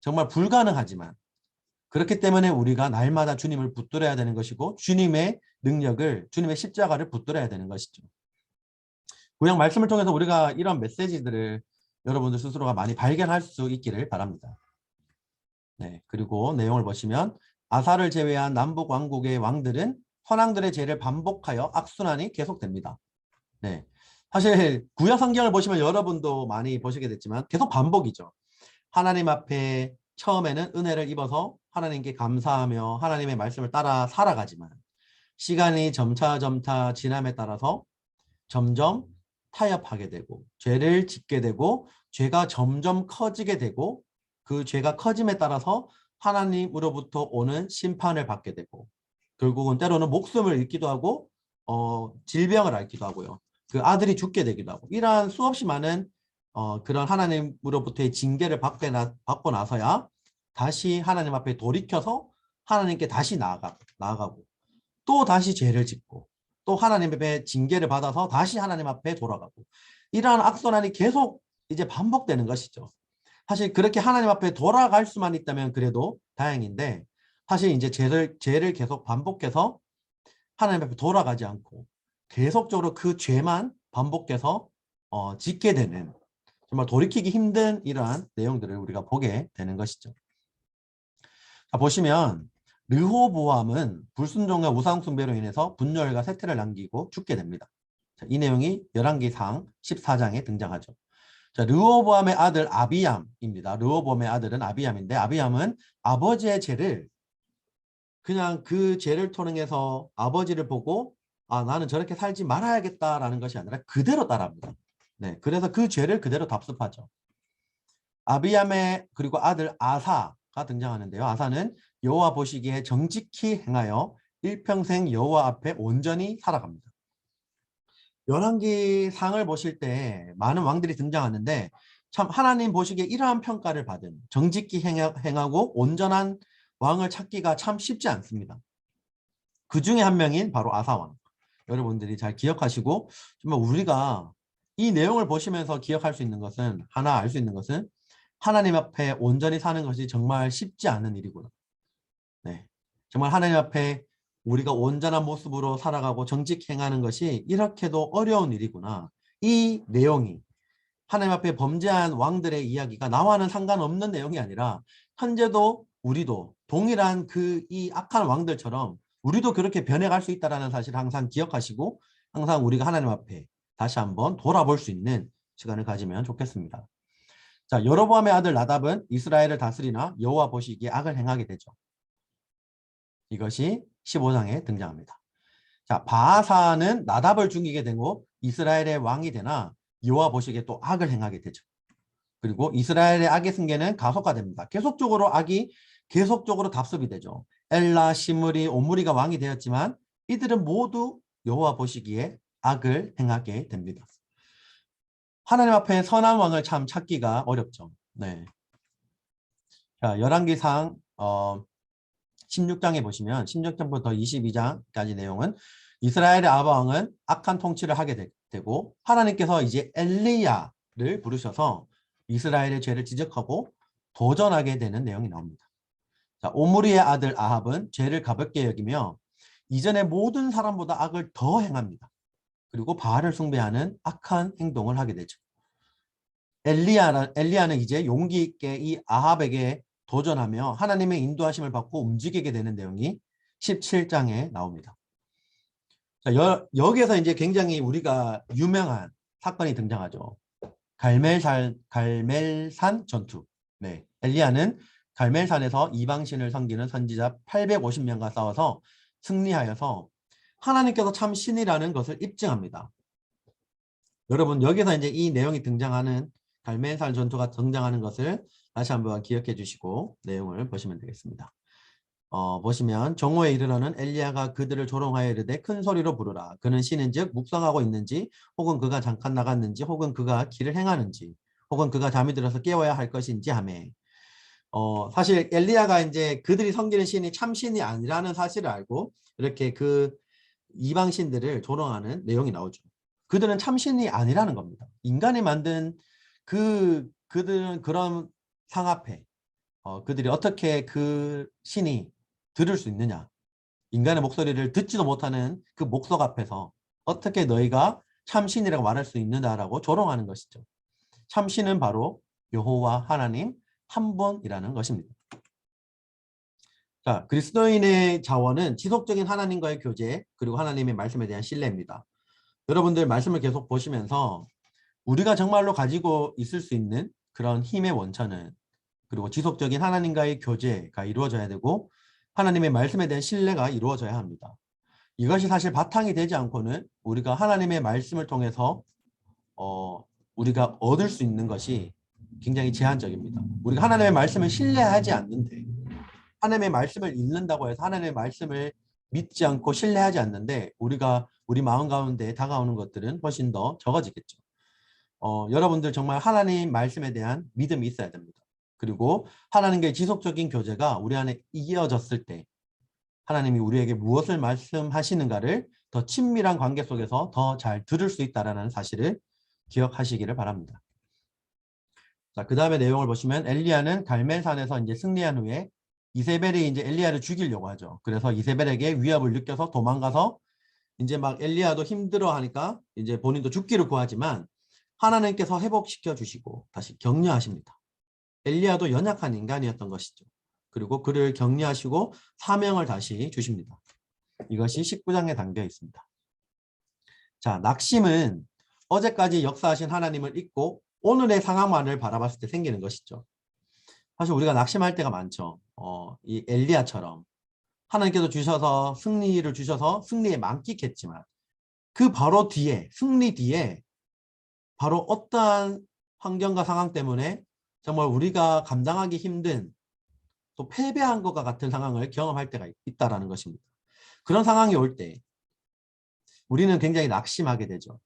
정말 불가능하지만 그렇기 때문에 우리가 날마다 주님을 붙들어야 되는 것이고 주님의 능력을 주님의 십자가를 붙들어야 되는 것이죠. 구약 말씀을 통해서 우리가 이런 메시지들을 여러분들 스스로가 많이 발견할 수 있기를 바랍니다. 네, 그리고 내용을 보시면 아사를 제외한 남북 왕국의 왕들은 선왕들의 죄를 반복하여 악순환이 계속됩니다. 네, 사실 구약 성경을 보시면 여러분도 많이 보시게 됐지만 계속 반복이죠. 하나님 앞에 처음에는 은혜를 입어서 하나님께 감사하며 하나님의 말씀을 따라 살아가지만 시간이 점차 지남에 따라서 점점 타협하게 되고 죄를 짓게 되고 죄가 점점 커지게 되고 그 죄가 커짐에 따라서 하나님으로부터 오는 심판을 받게 되고 결국은 때로는 목숨을 잃기도 하고 질병을 앓기도 하고요. 그 아들이 죽게 되기도 하고 이러한 수없이 많은 그런 하나님으로부터의 징계를 받고 나서야 다시 하나님 앞에 돌이켜서 하나님께 다시 나아가고 또 다시 죄를 짓고 또 하나님의 징계를 받아서 다시 하나님 앞에 돌아가고 이러한 악순환이 계속 이제 반복되는 것이죠. 사실 그렇게 하나님 앞에 돌아갈 수만 있다면 그래도 다행인데 사실 이제 죄를 계속 반복해서 하나님 앞에 돌아가지 않고 계속적으로 그 죄만 반복해서 짓게 되는 정말 돌이키기 힘든 이러한 내용들을 우리가 보게 되는 것이죠. 자, 보시면 르호보암은 불순종과 우상숭배로 인해서 분열과 쇠퇴를 남기고 죽게 됩니다. 자, 이 내용이 열왕기상 14장에 등장하죠. 자, 르호보암의 아들 아비암입니다. 르호보암의 아들은 아비암인데 아비암은 아버지의 죄를 그냥 그 죄를 통해서 아버지를 보고 나는 저렇게 살지 말아야겠다라는 것이 아니라 그대로 따라합니다. 네, 그래서 그 죄를 그대로 답습하죠. 아비암의 그리고 아들 아사가 등장하는데요. 아사는 여호와 보시기에 정직히 행하여 일평생 여호와 앞에 온전히 살아갑니다. 열왕기상을 보실 때 많은 왕들이 등장하는데 참 하나님 보시기에 이러한 평가를 받은 정직히 행하고 온전한 왕을 찾기가 참 쉽지 않습니다. 그 중에 한 명인 바로 아사왕. 여러분들이 잘 기억하시고 정말 우리가 이 내용을 보시면서 기억할 수 있는 것은 하나 알 수 있는 것은 하나님 앞에 온전히 사는 것이 정말 쉽지 않은 일이구나. 네, 정말 하나님 앞에 우리가 온전한 모습으로 살아가고 정직히 행하는 것이 이렇게도 어려운 일이구나. 이 내용이 하나님 앞에 범죄한 왕들의 이야기가 나와는 상관없는 내용이 아니라 현재도 우리도 동일한 이 악한 왕들처럼 우리도 그렇게 변해갈 수 있다는 사실을 항상 기억하시고 항상 우리가 하나님 앞에 다시 한번 돌아볼 수 있는 시간을 가지면 좋겠습니다. 자, 여로보암의 아들 나답은 이스라엘을 다스리나 여호와 보시기에 악을 행하게 되죠. 이것이 15장에 등장합니다. 자, 바아사는 나답을 죽이게 되고 이스라엘의 왕이 되나 여호와 보시기에 또 악을 행하게 되죠. 그리고 이스라엘의 악의 승계는 가속화됩니다. 계속적으로 악이 계속적으로 답습이 되죠. 엘라, 시므리, 오므리가 왕이 되었지만 이들은 모두 여호와 보시기에 악을 행하게 됩니다. 하나님 앞에 선한 왕을 참 찾기가 어렵죠. 네. 자, 열왕기상 16장에 보시면 16장부터 22장까지 내용은 이스라엘의 아바왕은 악한 통치를 하게 되고 하나님께서 이제 엘리야를 부르셔서 이스라엘의 죄를 지적하고 도전하게 되는 내용이 나옵니다. 자, 오므리의 아들 아합은 죄를 가볍게 여기며 이전의 모든 사람보다 악을 더 행합니다. 그리고 바알을 숭배하는 악한 행동을 하게 되죠. 엘리야는 이제 용기 있게 이 아합에게 도전하며 하나님의 인도하심을 받고 움직이게 되는 내용이 17장에 나옵니다. 자, 여기에서 이제 굉장히 우리가 유명한 사건이 등장하죠. 갈멜산 전투. 네, 엘리야는 갈멜산에서 이방신을 섬기는 선지자 850명과 싸워서 승리하여서 하나님께서 참 신이라는 것을 입증합니다. 여러분 여기서 이제 이 내용이 등장하는 갈멜산 전투가 등장하는 것을 다시 한번 기억해 주시고 내용을 보시면 되겠습니다. 보시면 정오에 이르러는 엘리야가 그들을 조롱하여 이르되 큰 소리로 부르라. 그는 신인즉 묵상하고 있는지 혹은 그가 잠깐 나갔는지 혹은 그가 길을 행하는지 혹은 그가 잠이 들어서 깨워야 할 것인지 하며 사실 엘리야가 이제 그들이 섬기는 신이 참 신이 아니라는 사실을 알고 이렇게 그 이방 신들을 조롱하는 내용이 나오죠. 그들은 참 신이 아니라는 겁니다. 인간이 만든 그들은 그런 상 앞에 그들이 어떻게 그 신이 들을 수 있느냐. 인간의 목소리를 듣지도 못하는 그 목석 앞에서 어떻게 너희가 참신이라고 말할 수 있느냐라고 조롱하는 것이죠. 참신은 바로 여호와 하나님 한 분이라는 것입니다. 자, 그리스도인의 자원은 지속적인 하나님과의 교제 그리고 하나님의 말씀에 대한 신뢰입니다. 여러분들 말씀을 계속 보시면서 우리가 정말로 가지고 있을 수 있는 그런 힘의 원천은 그리고 지속적인 하나님과의 교제가 이루어져야 되고 하나님의 말씀에 대한 신뢰가 이루어져야 합니다. 이것이 사실 바탕이 되지 않고는 우리가 하나님의 말씀을 통해서 우리가 얻을 수 있는 것이 굉장히 제한적입니다. 우리가 하나님의 말씀을 신뢰하지 않는데 하나님의 말씀을 읽는다고 해서 하나님의 말씀을 믿지 않고 신뢰하지 않는데 우리가 우리 마음 가운데 다가오는 것들은 훨씬 더 적어지겠죠. 여러분들 정말 하나님 말씀에 대한 믿음이 있어야 됩니다. 그리고 하나님과의 지속적인 교제가 우리 안에 이어졌을 때 하나님이 우리에게 무엇을 말씀하시는가를 더 친밀한 관계 속에서 더 잘 들을 수 있다는 사실을 기억하시기를 바랍니다. 자, 그 다음에 내용을 보시면 엘리야는 갈멜산에서 이제 승리한 후에 이세벨이 이제 엘리야를 죽이려고 하죠. 그래서 이세벨에게 위협을 느껴서 도망가서 이제 막 엘리야도 힘들어 하니까 이제 본인도 죽기를 구하지만 하나님께서 회복시켜 주시고 다시 격려하십니다. 엘리야도 연약한 인간이었던 것이죠. 그리고 그를 격려하시고 사명을 다시 주십니다. 이것이 19장에 담겨 있습니다. 자, 낙심은 어제까지 역사하신 하나님을 잊고 오늘의 상황만을 바라봤을 때 생기는 것이죠. 사실 우리가 낙심할 때가 많죠. 이 엘리야처럼 하나님께서 주셔서 승리를 주셔서 승리에 만끽했지만 그 바로 뒤에 승리 뒤에 바로 어떠한 환경과 상황 때문에 정말 우리가 감당하기 힘든 또 패배한 것과 같은 상황을 경험할 때가 있다라는 것입니다. 그런 상황이 올 때 우리는 굉장히 낙심하게 되죠.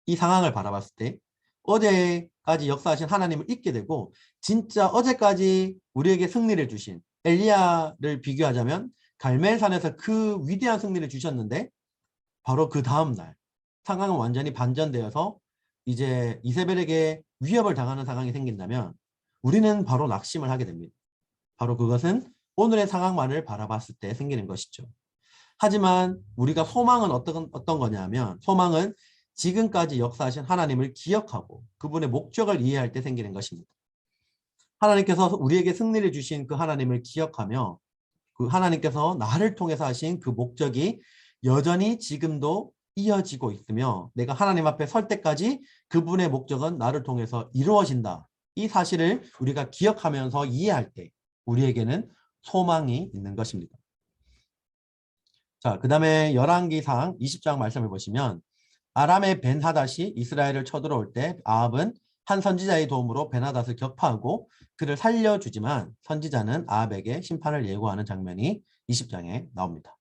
이 상황을 바라봤을 때 어제까지 역사하신 하나님을 잊게 되고 진짜 어제까지 우리에게 승리를 주신 엘리야를 비교하자면 갈멜산에서 그 위대한 승리를 주셨는데 바로 그 다음 날 상황은 완전히 반전되어서 이제 이세벨에게 위협을 당하는 상황이 생긴다면 우리는 바로 낙심을 하게 됩니다. 바로 그것은 오늘의 상황만을 바라봤을 때 생기는 것이죠. 하지만 우리가 소망은 어떤 거냐면 소망은 지금까지 역사하신 하나님을 기억하고 그분의 목적을 이해할 때 생기는 것입니다. 하나님께서 우리에게 승리를 주신 그 하나님을 기억하며 그 하나님께서 나를 통해서 하신 그 목적이 여전히 지금도 이어지고 있으며 내가 하나님 앞에 설 때까지 그분의 목적은 나를 통해서 이루어진다. 이 사실을 우리가 기억하면서 이해할 때 우리에게는 소망이 있는 것입니다. 자, 그 다음에 열왕기상 20장 말씀을 보시면 아람의 벤하닷이 이스라엘을 쳐들어올 때 아합은 한 선지자의 도움으로 벤하닷을 격파하고 그를 살려주지만 선지자는 아합에게 심판을 예고하는 장면이 20장에 나옵니다.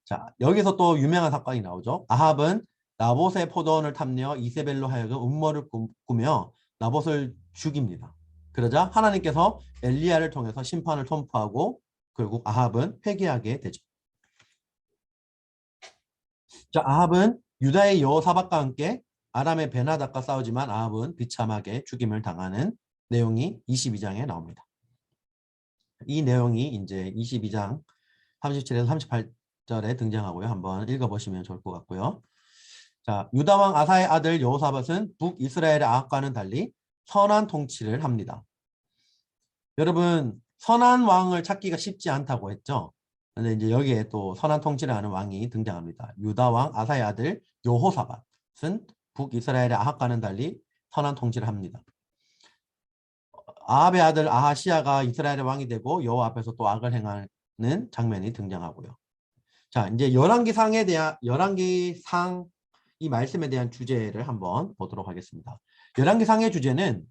자, 여기서 또 유명한 사건이 나오죠. 아합은 나봇의 포도원을 탐내어 이세벨로 하여금 음모를 꾸며 나봇을 죽입니다. 그러자 하나님께서 엘리야를 통해서 심판을 선포하고 결국 아합은 회개하게 되죠. 자, 아합은 유다의 여호사밧과 함께 아람의 베나닷과 싸우지만 아합은 비참하게 죽임을 당하는 내용이 22장에 나옵니다. 이 내용이 이제 22장 37에서 38절에 등장하고요. 한번 읽어보시면 좋을 것 같고요. 자, 유다 왕 아사의 아들 여호사밧은 북이스라엘의 아합과는 달리 선한 통치를 합니다. 여러분, 선한 왕을 찾기가 쉽지 않다고 했죠. 근데 이제 여기에 또 선한 통치를 하는 왕이 등장합니다. 유다 왕 아사의 아들 여호사밧은 북이스라엘의 아합과는 달리 선한 통치를 합니다. 아합의 아들 아하시야가 이스라엘의 왕이 되고 여호와 앞에서 또 악을 행하는 장면이 등장하고요. 자, 이제 열왕기상 이 말씀에 대한 주제를 한번 보도록 하겠습니다. 열왕기상의 주제는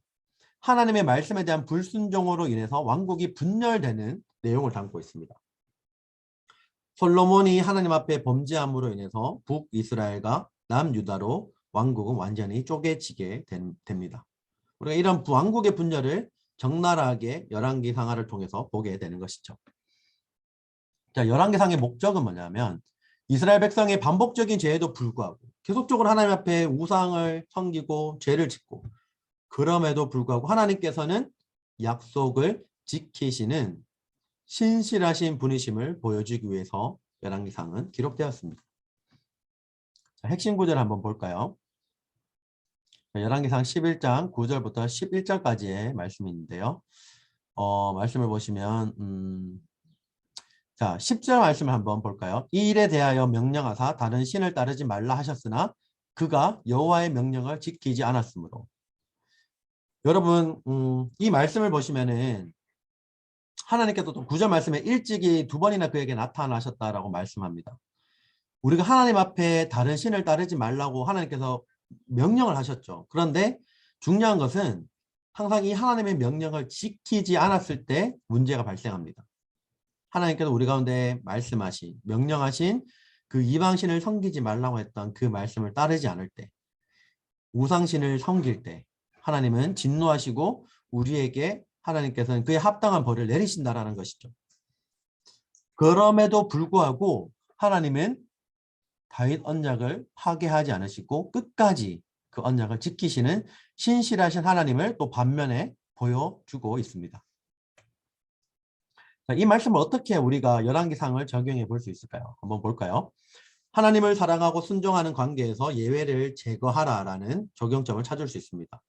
하나님의 말씀에 대한 불순종으로 인해서 왕국이 분열되는 내용을 담고 있습니다. 솔로몬이 하나님 앞에 범죄함으로 인해서 북이스라엘과 남유다로 왕국은 완전히 쪼개지게 됩니다. 우리가 이런 왕국의 분열을 적나라하게 열왕기상하를 통해서 보게 되는 것이죠. 자, 열왕기상의 목적은 뭐냐면 이스라엘 백성의 반복적인 죄에도 불구하고 계속적으로 하나님 앞에 우상을 섬기고 죄를 짓고 그럼에도 불구하고 하나님께서는 약속을 지키시는 신실하신 분이심을 보여주기 위해서 열왕기상은 기록되었습니다. 자, 핵심 구절 한번 볼까요? 열왕기상 11장 9절부터 11절까지의 말씀이 있는데요. 말씀을 보시면 자, 10절 말씀을 한번 볼까요? 이 일에 대하여 명령하사 다른 신을 따르지 말라 하셨으나 그가 여호와의 명령을 지키지 않았으므로. 여러분 이 말씀을 보시면은 하나님께서 또 9절 말씀에 일찍이 2번이나 그에게 나타나셨다라고 말씀합니다. 우리가 하나님 앞에 다른 신을 따르지 말라고 하나님께서 명령을 하셨죠. 그런데 중요한 것은 항상 이 하나님의 명령을 지키지 않았을 때 문제가 발생합니다. 하나님께서 우리 가운데 말씀하신, 명령하신 그 이방신을 섬기지 말라고 했던 그 말씀을 따르지 않을 때, 우상신을 섬길 때 하나님은 진노하시고 우리에게 하나님께서는 그에 합당한 벌을 내리신다라는 것이죠. 그럼에도 불구하고 하나님은 다윗 언약을 파괴하지 않으시고 끝까지 그 언약을 지키시는 신실하신 하나님을 또 반면에 보여주고 있습니다. 자, 이 말씀을 어떻게 우리가 열왕기상을 적용해 볼 수 있을까요? 한번 볼까요? 하나님을 사랑하고 순종하는 관계에서 예외를 제거하라라는 적용점을 찾을 수 있습니다.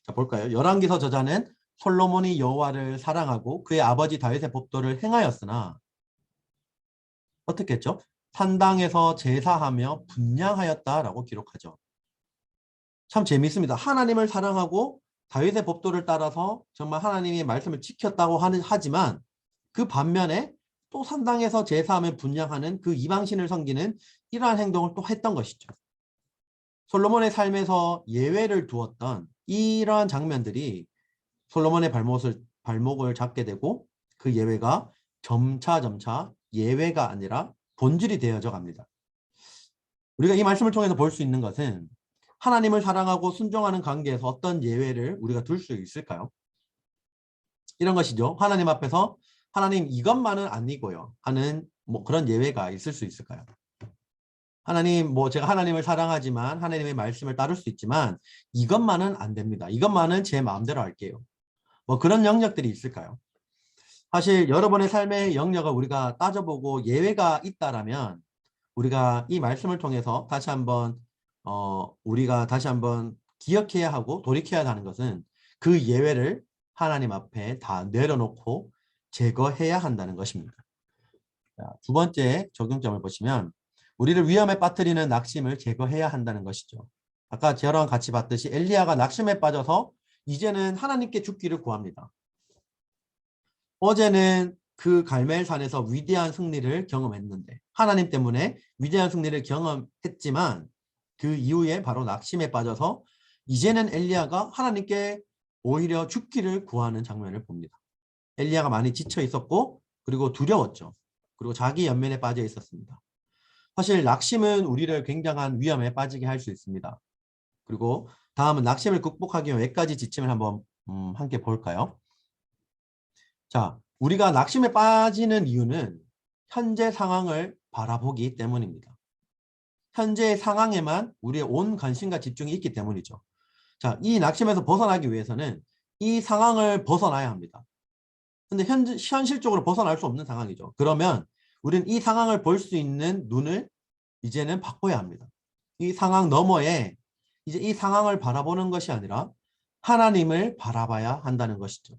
자, 볼까요? 열왕기서 저자는 솔로몬이 여호와를 사랑하고 그의 아버지 다윗의 법도를 행하였으나 어떻게 했죠? 산당에서 제사하며 분향하였다라고 기록하죠. 참 재미있습니다. 하나님을 사랑하고 다윗의 법도를 따라서 정말 하나님의 말씀을 지켰다고 하지만 그 반면에 또 산당에서 제사하며 분향하는 그 이방신을 섬기는 이러한 행동을 또 했던 것이죠. 솔로몬의 삶에서 예외를 두었던 이러한 장면들이 솔로몬의 발목을 잡게 되고 그 예외가 점차 예외가 아니라 본질이 되어져 갑니다. 우리가 이 말씀을 통해서 볼 수 있는 것은 하나님을 사랑하고 순종하는 관계에서 어떤 예외를 우리가 둘 수 있을까요? 이런 것이죠. 하나님 앞에서 하나님 이것만은 아니고요 하는 그런 예외가 있을 수 있을까요? 하나님 제가 하나님을 사랑하지만 하나님의 말씀을 따를 수 있지만 이것만은 안 됩니다. 이것만은 제 마음대로 할게요. 그런 영역들이 있을까요? 사실 여러분의 삶의 영역을 우리가 따져보고 예외가 있다라면 우리가 이 말씀을 통해서 다시 한번 우리가 다시 한번 기억해야 하고 돌이켜야 하는 것은 그 예외를 하나님 앞에 다 내려놓고 제거해야 한다는 것입니다. 자, 두 번째 적용점을 보시면 우리를 위험에 빠뜨리는 낙심을 제거해야 한다는 것이죠. 아까 저랑 같이 봤듯이 엘리야가 낙심에 빠져서 이제는 하나님께 죽기를 구합니다. 어제는 그 갈멜산에서 위대한 승리를 경험했는데 하나님 때문에 위대한 승리를 경험했지만 그 이후에 바로 낙심에 빠져서 이제는 엘리야가 하나님께 오히려 죽기를 구하는 장면을 봅니다. 엘리야가 많이 지쳐 있었고 그리고 두려웠죠. 그리고 자기 연면에 빠져 있었습니다. 사실 낙심은 우리를 굉장한 위험에 빠지게 할 수 있습니다. 그리고 다음은 낙심을 극복하기 위해 몇 가지 지침을 한번 함께 볼까요? 자, 우리가 낙심에 빠지는 이유는 현재 상황을 바라보기 때문입니다. 현재의 상황에만 우리의 온 관심과 집중이 있기 때문이죠. 자, 이 낙심에서 벗어나기 위해서는 이 상황을 벗어나야 합니다. 근데 현실적으로 벗어날 수 없는 상황이죠. 그러면 우리는 이 상황을 볼 수 있는 눈을 이제는 바꿔야 합니다. 이 상황 너머에 이제 이 상황을 바라보는 것이 아니라 하나님을 바라봐야 한다는 것이죠.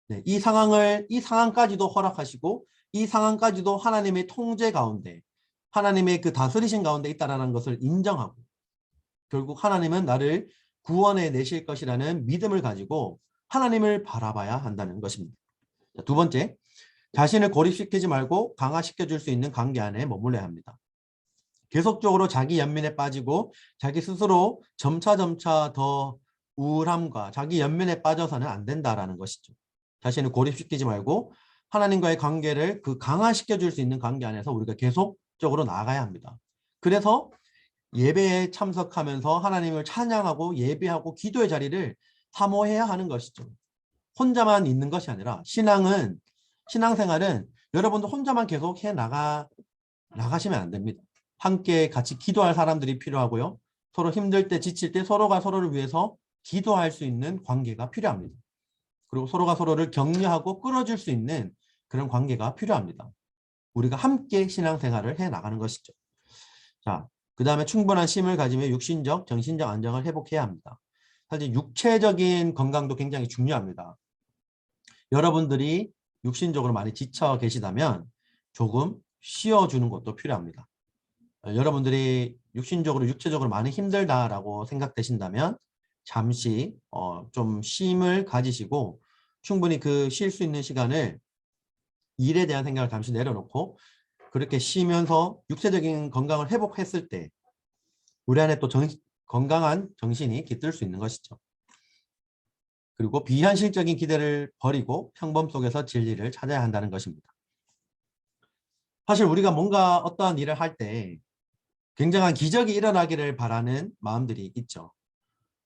네, 이 상황까지도 허락하시고 이 상황까지도 하나님의 통제 가운데 하나님의 그 다스리신 가운데 있다는 것을 인정하고 결국 하나님은 나를 구원해 내실 것이라는 믿음을 가지고 하나님을 바라봐야 한다는 것입니다. 자, 두 번째, 자신을 고립시키지 말고 강화시켜줄 수 있는 관계 안에 머물러야 합니다. 계속적으로 자기 연민에 빠지고 자기 스스로 점차 더 우울함과 자기 연민에 빠져서는 안 된다라는 것이죠. 자신을 고립시키지 말고 하나님과의 관계를 그 강화시켜줄 수 있는 관계 안에서 우리가 계속적으로 나아가야 합니다. 그래서 예배에 참석하면서 하나님을 찬양하고 예배하고 기도의 자리를 사모해야 하는 것이죠. 혼자만 있는 것이 아니라 신앙생활은 여러분도 혼자만 계속 나가시면 안 됩니다. 함께 같이 기도할 사람들이 필요하고요. 서로 힘들 때 지칠 때 서로가 서로를 위해서 기도할 수 있는 관계가 필요합니다. 그리고 서로가 서로를 격려하고 끌어줄 수 있는 그런 관계가 필요합니다. 우리가 함께 신앙생활을 해 나가는 것이죠. 자, 그 다음에 충분한 쉼을 가지며 육신적, 정신적 안정을 회복해야 합니다. 사실 육체적인 건강도 굉장히 중요합니다. 여러분들이 육신적으로 많이 지쳐 계시다면 조금 쉬어주는 것도 필요합니다. 여러분들이 육체적으로 많이 힘들다라고 생각되신다면 잠시 좀 쉼을 가지시고 충분히 그 쉴 수 있는 시간을 일에 대한 생각을 잠시 내려놓고 그렇게 쉬면서 육체적인 건강을 회복했을 때 우리 안에 또 건강한 정신이 깃들 수 있는 것이죠. 그리고 비현실적인 기대를 버리고 평범 속에서 진리를 찾아야 한다는 것입니다. 사실 우리가 뭔가 어떠한 일을 할 때 굉장한 기적이 일어나기를 바라는 마음들이 있죠.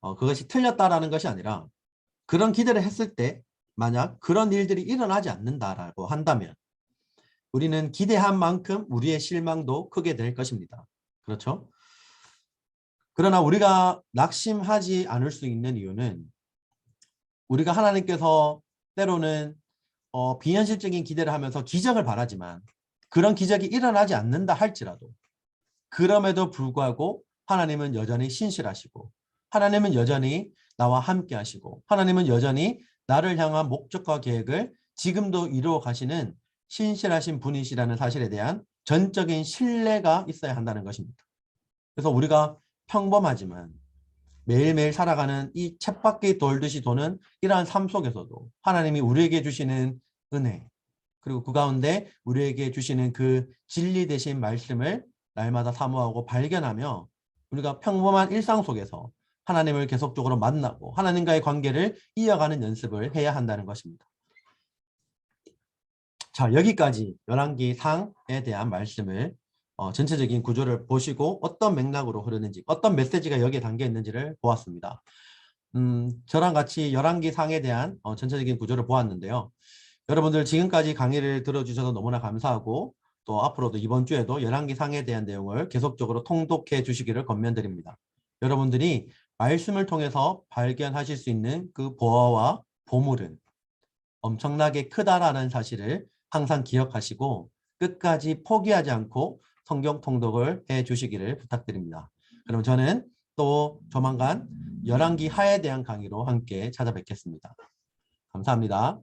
그것이 틀렸다라는 것이 아니라 그런 기대를 했을 때 만약 그런 일들이 일어나지 않는다라고 한다면 우리는 기대한 만큼 우리의 실망도 크게 될 것입니다. 그렇죠? 그러나 우리가 낙심하지 않을 수 있는 이유는 우리가 하나님께서 때로는 비현실적인 기대를 하면서 기적을 바라지만 그런 기적이 일어나지 않는다 할지라도 그럼에도 불구하고 하나님은 여전히 신실하시고 하나님은 여전히 나와 함께 하시고 하나님은 여전히 나를 향한 목적과 계획을 지금도 이루어 가시는 신실하신 분이시라는 사실에 대한 전적인 신뢰가 있어야 한다는 것입니다. 그래서 우리가 평범하지만 매일매일 살아가는 이 쳇바퀴 돌듯이 도는 이러한 삶 속에서도 하나님이 우리에게 주시는 은혜 그리고 그 가운데 우리에게 주시는 그 진리 되신 말씀을 날마다 사모하고 발견하며 우리가 평범한 일상 속에서 하나님을 계속적으로 만나고 하나님과의 관계를 이어가는 연습을 해야 한다는 것입니다. 자, 여기까지 열왕기 상에 대한 말씀을 전체적인 구조를 보시고 어떤 맥락으로 흐르는지 어떤 메시지가 여기에 담겨 있는지를 보았습니다. 저랑 같이 열왕기 상에 대한 전체적인 구조를 보았는데요. 여러분들 지금까지 강의를 들어주셔서 너무나 감사하고 또 앞으로도 이번 주에도 열왕기 상에 대한 내용을 계속적으로 통독해 주시기를 권면드립니다. 여러분들이 말씀을 통해서 발견하실 수 있는 그 보화와 보물은 엄청나게 크다라는 사실을 항상 기억하시고 끝까지 포기하지 않고 성경 통독을 해 주시기를 부탁드립니다. 그럼 저는 또 조만간 열왕기 하에 대한 강의로 함께 찾아뵙겠습니다. 감사합니다.